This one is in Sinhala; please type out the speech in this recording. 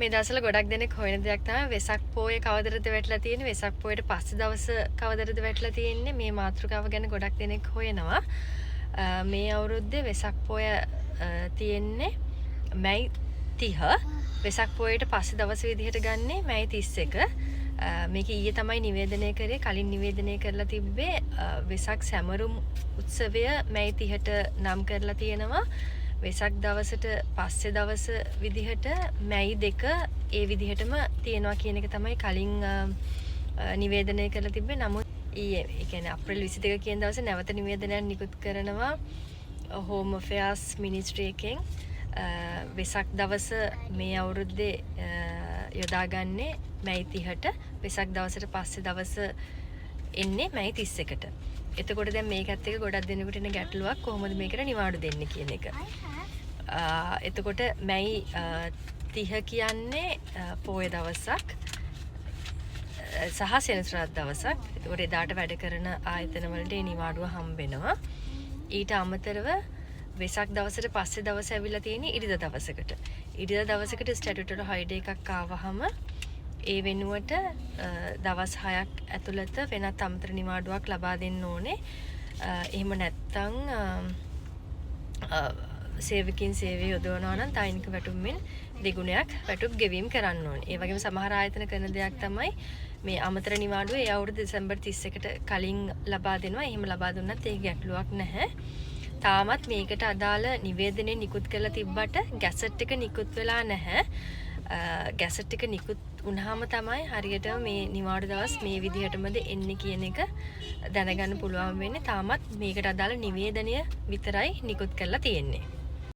මේ දවස්වල ගොඩක් දෙනෙක් හොයන දෙයක් තමයි වෙසක් පොය කවදද වැටලා තියෙන්නේ, වෙසක් පොයට පස්සේ දවස කවදද වැටලා තියෙන්නේ. මේ මාතෘකාව ගැන ගොඩක් දෙනෙක් හොයනවා. මේ අවුරුද්දේ වෙසක් පොය තියෙන්නේ මැයි 30. වෙසක් පොයට පස්සේ දවස් විදිහට ගන්නේ මැයි 31. මේක ඊයේ තමයි නිවේදනය කරේ. කලින් නිවේදනය කරලා තිබ්බේ වෙසක් සැමරුම් උත්සවය මැයි 30ට නම් කරලා තියෙනවා. වෙසක් දවසට පස්සේ දවස විදිහට මැයි 2 ඒ විදිහටම තියෙනවා කියන එක තමයි කලින් නිවේදනය කරලා තිබ්බේ. නමුත් ඊයේ ඒ කියන්නේ අප්‍රේල් 22 කියන දවසේ නැවත නිවේදනයක් නිකුත් කරනවා හෝම් අෆෙයාර්ස් මිනිස්ට්‍රි එකෙන්. වෙසක් දවස මේ අවුරුද්දේ යොදාගන්නේ මැයි 30ට. වෙසක් දවසට පස්සේ දවස එන්නේ මැයි 31ට. එතකොට දැන් මේකත් එක්ක ගොඩක් දෙනෙකුට එන ගැටලුවක් කොහොමද මේකට නිවාඩු දෙන්නේ කියන එක. එතකොට මැයි 30 කියන්නේ පොය දවසක් සහ සෙනසුරාදා දවසක්. එතකොට එදාට වැඩ කරන ආයතන වලට ඒ නිවාඩුව හම්බෙනවා. ඊට අමතරව වෙසක් දවසට පස්සේ දවස ඇවිල්ලා තියෙන්නේ ඉරිදා දවසකට. ඉරිදා දවසකට ස්ටැටියුටරි හොලිඩේ එකක් ආවහම ඒ වෙනුවට දවස් 6ක් ඇතුළත වෙනත් අමතර නිවාඩුවක් ලබා දෙන්න ඕනේ. එහෙම නැත්නම් සේවකින් සේවය යොදවනවා නම් දෛනික වැටුපෙන් දෙගුණයක් වැටුප් ගෙවීම කරන්න ඕනේ. ඒ වගේම සමහර ආයතන කරන දෙයක් තමයි මේ අමතර නිවාඩුව ඒ අවුරුදු දෙසැම්බර් 31ට කලින් ලබා දෙනවා. එහෙම ලබා දුන්නත් ඒක ගැටලුවක් නැහැ. තාමත් මේකට අදාළ නිවේදනය නිකුත් කරලා තිබ්බට ගැසට් එක නිකුත් වෙලා නැහැ. ගැසට් එක නිකුත් වුණාම තමයි හරියට මේ නිවාඩු දවස් මේ විදිහටමද එන්නේ කියන එක දැනගන්න පුළුවන් වෙන්නේ. තාමත් මේකට අදාළ නිවේදනය විතරයි නිකුත් කරලා තියෙන්නේ.